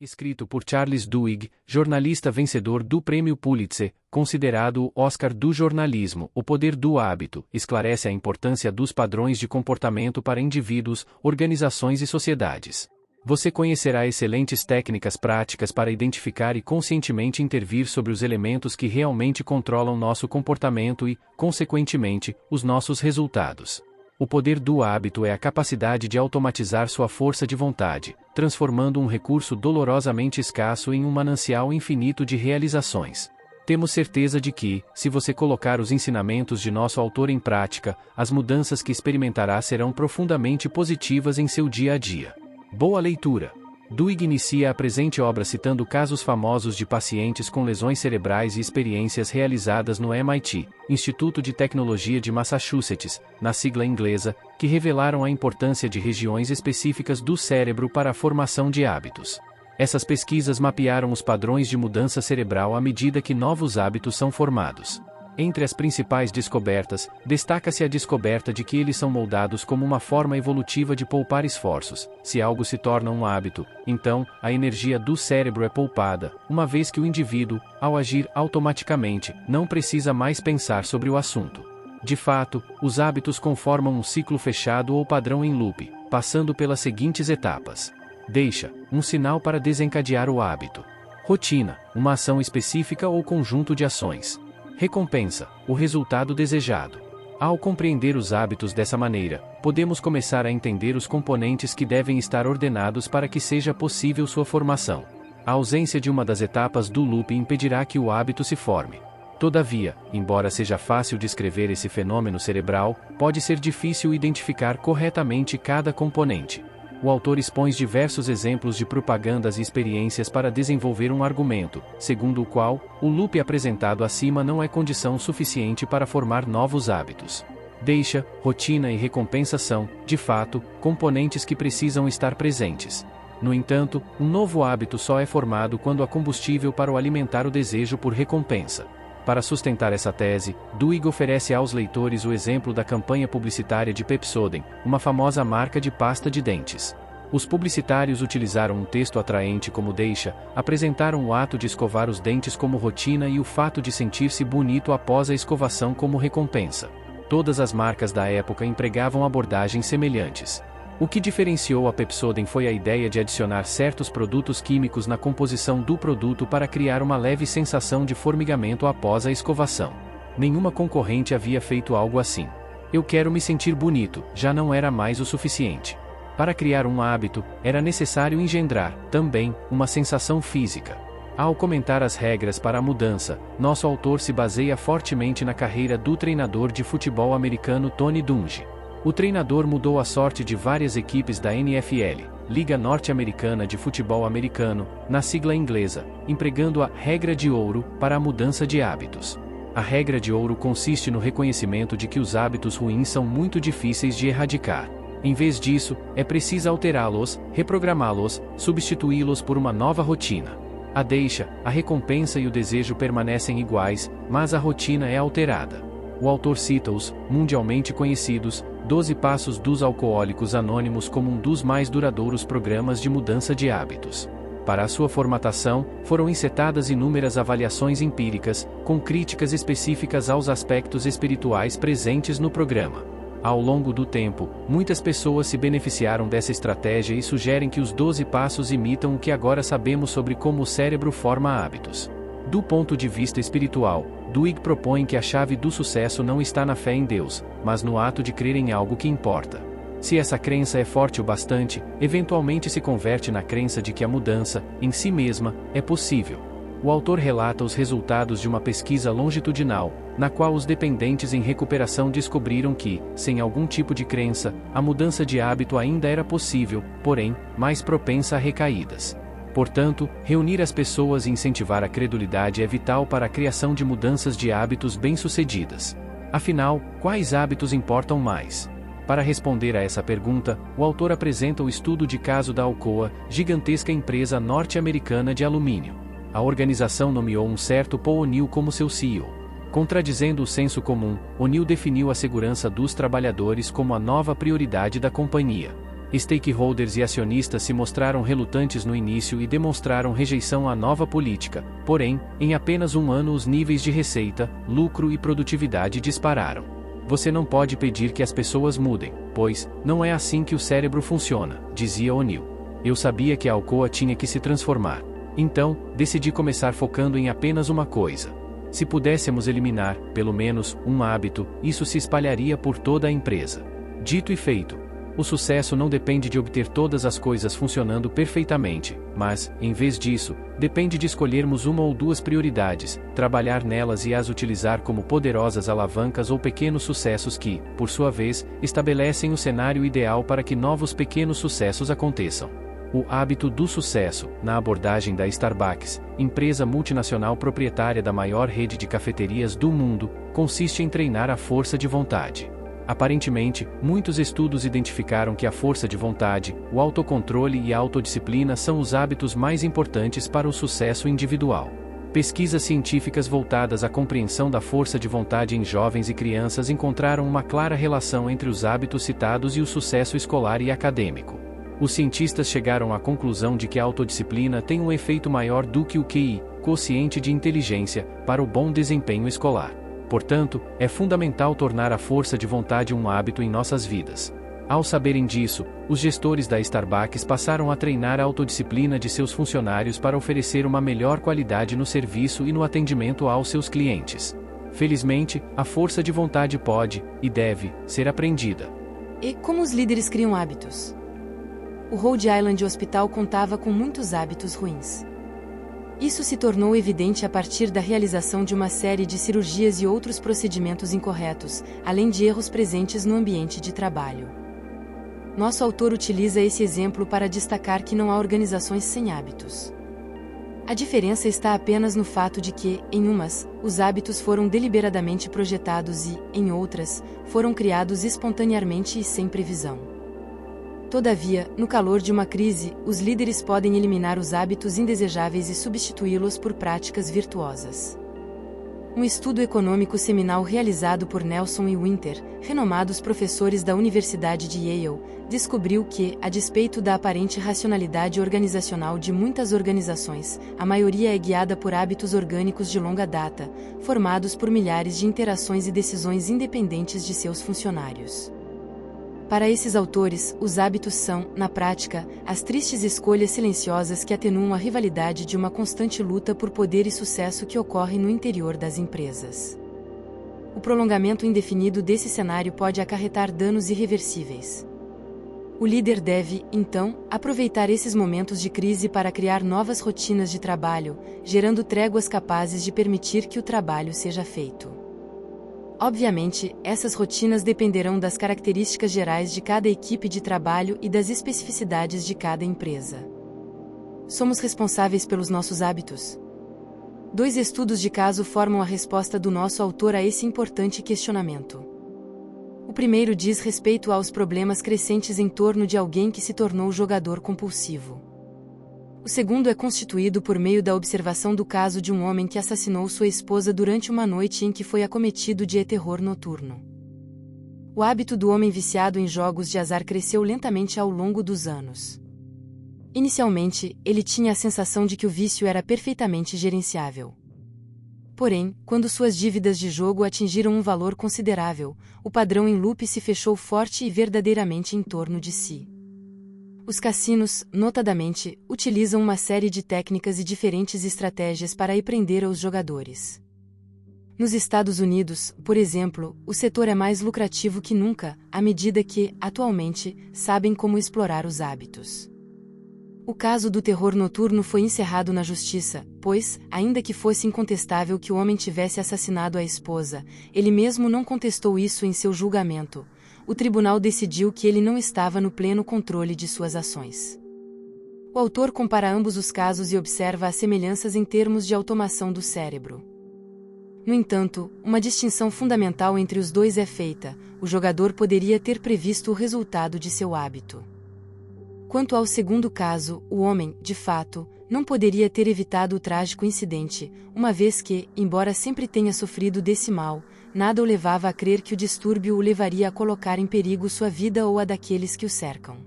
Escrito por Charles Duhigg, jornalista vencedor do Prêmio Pulitzer, considerado o Oscar do jornalismo, O Poder do Hábito, esclarece a importância dos padrões de comportamento para indivíduos, organizações e sociedades. Você conhecerá excelentes técnicas práticas para identificar e conscientemente intervir sobre os elementos que realmente controlam nosso comportamento e, consequentemente, os nossos resultados. O poder do hábito é a capacidade de automatizar sua força de vontade, transformando um recurso dolorosamente escasso em um manancial infinito de realizações. Temos certeza de que, se você colocar os ensinamentos de nosso autor em prática, as mudanças que experimentará serão profundamente positivas em seu dia a dia. Boa leitura! Duhigg inicia a presente obra citando casos famosos de pacientes com lesões cerebrais e experiências realizadas no MIT, Instituto de Tecnologia de Massachusetts, na sigla inglesa, que revelaram a importância de regiões específicas do cérebro para a formação de hábitos. Essas pesquisas mapearam os padrões de mudança cerebral à medida que novos hábitos são formados. Entre as principais descobertas, destaca-se a descoberta de que eles são moldados como uma forma evolutiva de poupar esforços. Se algo se torna um hábito, então, a energia do cérebro é poupada, uma vez que o indivíduo, ao agir automaticamente, não precisa mais pensar sobre o assunto. De fato, os hábitos conformam um ciclo fechado ou padrão em loop, passando pelas seguintes etapas. Deixa, um sinal para desencadear o hábito. Rotina, uma ação específica ou conjunto de ações. Recompensa, o resultado desejado. Ao compreender os hábitos dessa maneira, podemos começar a entender os componentes que devem estar ordenados para que seja possível sua formação. A ausência de uma das etapas do loop impedirá que o hábito se forme. Todavia, embora seja fácil descrever esse fenômeno cerebral, pode ser difícil identificar corretamente cada componente. O autor expõe diversos exemplos de propagandas e experiências para desenvolver um argumento, segundo o qual, o loop apresentado acima não é condição suficiente para formar novos hábitos. Deixa, rotina e recompensa são, de fato, componentes que precisam estar presentes. No entanto, um novo hábito só é formado quando há combustível para o alimentar o desejo por recompensa. Para sustentar essa tese, Duhigg oferece aos leitores o exemplo da campanha publicitária de Pepsodent, uma famosa marca de pasta de dentes. Os publicitários utilizaram um texto atraente como deixa, apresentaram o ato de escovar os dentes como rotina e o fato de sentir-se bonito após a escovação como recompensa. Todas as marcas da época empregavam abordagens semelhantes. O que diferenciou a Pepsodent foi a ideia de adicionar certos produtos químicos na composição do produto para criar uma leve sensação de formigamento após a escovação. Nenhuma concorrente havia feito algo assim. Eu quero me sentir bonito, já não era mais o suficiente. Para criar um hábito, era necessário engendrar, também, uma sensação física. Ao comentar as regras para a mudança, nosso autor se baseia fortemente na carreira do treinador de futebol americano Tony Dungy. O treinador mudou a sorte de várias equipes da NFL, Liga Norte-Americana de Futebol Americano, na sigla inglesa, empregando a regra de ouro para a mudança de hábitos. A regra de ouro consiste no reconhecimento de que os hábitos ruins são muito difíceis de erradicar. Em vez disso, é preciso alterá-los, reprogramá-los, substituí-los por uma nova rotina. A deixa, a recompensa e o desejo permanecem iguais, mas a rotina é alterada. O autor cita os, mundialmente conhecidos, 12 Passos dos Alcoólicos Anônimos como um dos mais duradouros programas de mudança de hábitos. Para a sua formatação, foram insetadas inúmeras avaliações empíricas, com críticas específicas aos aspectos espirituais presentes no programa. Ao longo do tempo, muitas pessoas se beneficiaram dessa estratégia e sugerem que os 12 passos imitam o que agora sabemos sobre como o cérebro forma hábitos. Do ponto de vista espiritual, Duhigg propõe que a chave do sucesso não está na fé em Deus, mas no ato de crer em algo que importa. Se essa crença é forte o bastante, eventualmente se converte na crença de que a mudança, em si mesma, é possível. O autor relata os resultados de uma pesquisa longitudinal, na qual os dependentes em recuperação descobriram que, sem algum tipo de crença, a mudança de hábito ainda era possível, porém, mais propensa a recaídas. Portanto, reunir as pessoas e incentivar a credulidade é vital para a criação de mudanças de hábitos bem-sucedidas. Afinal, quais hábitos importam mais? Para responder a essa pergunta, o autor apresenta o estudo de caso da Alcoa, gigantesca empresa norte-americana de alumínio. A organização nomeou um certo Paul O'Neill como seu CEO. Contradizendo o senso comum, O'Neill definiu a segurança dos trabalhadores como a nova prioridade da companhia. Stakeholders e acionistas se mostraram relutantes no início e demonstraram rejeição à nova política, porém, em apenas um ano os níveis de receita, lucro e produtividade dispararam. Você não pode pedir que as pessoas mudem, pois, não é assim que o cérebro funciona, dizia O'Neill. Eu sabia que a Alcoa tinha que se transformar. Então, decidi começar focando em apenas uma coisa. Se pudéssemos eliminar, pelo menos, um hábito, isso se espalharia por toda a empresa. Dito e feito. O sucesso não depende de obter todas as coisas funcionando perfeitamente, mas, em vez disso, depende de escolhermos uma ou duas prioridades, trabalhar nelas e as utilizar como poderosas alavancas ou pequenos sucessos que, por sua vez, estabelecem o cenário ideal para que novos pequenos sucessos aconteçam. O hábito do sucesso, na abordagem da Starbucks, empresa multinacional proprietária da maior rede de cafeterias do mundo, consiste em treinar a força de vontade. Aparentemente, muitos estudos identificaram que a força de vontade, o autocontrole e a autodisciplina são os hábitos mais importantes para o sucesso individual. Pesquisas científicas voltadas à compreensão da força de vontade em jovens e crianças encontraram uma clara relação entre os hábitos citados e o sucesso escolar e acadêmico. Os cientistas chegaram à conclusão de que a autodisciplina tem um efeito maior do que o QI, quociente de inteligência, para o bom desempenho escolar. Portanto, é fundamental tornar a força de vontade um hábito em nossas vidas. Ao saberem disso, os gestores da Starbucks passaram a treinar a autodisciplina de seus funcionários para oferecer uma melhor qualidade no serviço e no atendimento aos seus clientes. Felizmente, a força de vontade pode, e deve, ser aprendida. E como os líderes criam hábitos? O Rhode Island Hospital contava com muitos hábitos ruins. Isso se tornou evidente a partir da realização de uma série de cirurgias e outros procedimentos incorretos, além de erros presentes no ambiente de trabalho. Nosso autor utiliza esse exemplo para destacar que não há organizações sem hábitos. A diferença está apenas no fato de que, em umas, os hábitos foram deliberadamente projetados e, em outras, foram criados espontaneamente e sem previsão. Todavia, no calor de uma crise, os líderes podem eliminar os hábitos indesejáveis e substituí-los por práticas virtuosas. Um estudo econômico seminal realizado por Nelson e Winter, renomados professores da Universidade de Yale, descobriu que, a despeito da aparente racionalidade organizacional de muitas organizações, a maioria é guiada por hábitos orgânicos de longa data, formados por milhares de interações e decisões independentes de seus funcionários. Para esses autores, os hábitos são, na prática, as tristes escolhas silenciosas que atenuam a rivalidade de uma constante luta por poder e sucesso que ocorre no interior das empresas. O prolongamento indefinido desse cenário pode acarretar danos irreversíveis. O líder deve, então, aproveitar esses momentos de crise para criar novas rotinas de trabalho, gerando tréguas capazes de permitir que o trabalho seja feito. Obviamente, essas rotinas dependerão das características gerais de cada equipe de trabalho e das especificidades de cada empresa. Somos responsáveis pelos nossos hábitos? 2 estudos de caso formam a resposta do nosso autor a esse importante questionamento. O primeiro diz respeito aos problemas crescentes em torno de alguém que se tornou jogador compulsivo. O segundo é constituído por meio da observação do caso de um homem que assassinou sua esposa durante uma noite em que foi acometido de terror noturno. O hábito do homem viciado em jogos de azar cresceu lentamente ao longo dos anos. Inicialmente, ele tinha a sensação de que o vício era perfeitamente gerenciável. Porém, quando suas dívidas de jogo atingiram um valor considerável, o padrão em loop se fechou forte e verdadeiramente em torno de si. Os cassinos, notadamente, utilizam uma série de técnicas e diferentes estratégias para prender os jogadores. Nos Estados Unidos, por exemplo, o setor é mais lucrativo que nunca, à medida que, atualmente, sabem como explorar os hábitos. O caso do terror noturno foi encerrado na justiça, pois, ainda que fosse incontestável que o homem tivesse assassinado a esposa, ele mesmo não contestou isso em seu julgamento. O tribunal decidiu que ele não estava no pleno controle de suas ações. O autor compara ambos os casos e observa as semelhanças em termos de automação do cérebro. No entanto, uma distinção fundamental entre os dois é feita: o jogador poderia ter previsto o resultado de seu hábito. Quanto ao segundo caso, o homem, de fato, não poderia ter evitado o trágico incidente, uma vez que, embora sempre tenha sofrido desse mal, nada o levava a crer que o distúrbio o levaria a colocar em perigo sua vida ou a daqueles que o cercam.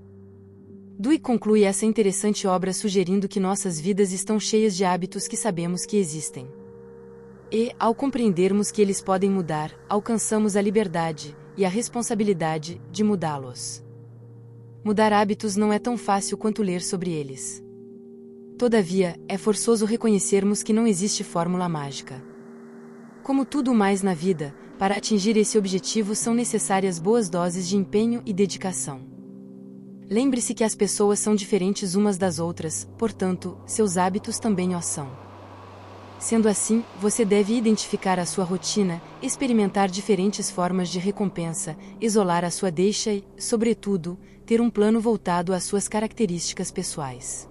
Dewey conclui essa interessante obra sugerindo que nossas vidas estão cheias de hábitos que sabemos que existem. E, ao compreendermos que eles podem mudar, alcançamos a liberdade e a responsabilidade de mudá-los. Mudar hábitos não é tão fácil quanto ler sobre eles. Todavia, é forçoso reconhecermos que não existe fórmula mágica. Como tudo mais na vida, para atingir esse objetivo são necessárias boas doses de empenho e dedicação. Lembre-se que as pessoas são diferentes umas das outras, portanto, seus hábitos também o são. Sendo assim, você deve identificar a sua rotina, experimentar diferentes formas de recompensa, isolar a sua deixa e, sobretudo, ter um plano voltado às suas características pessoais.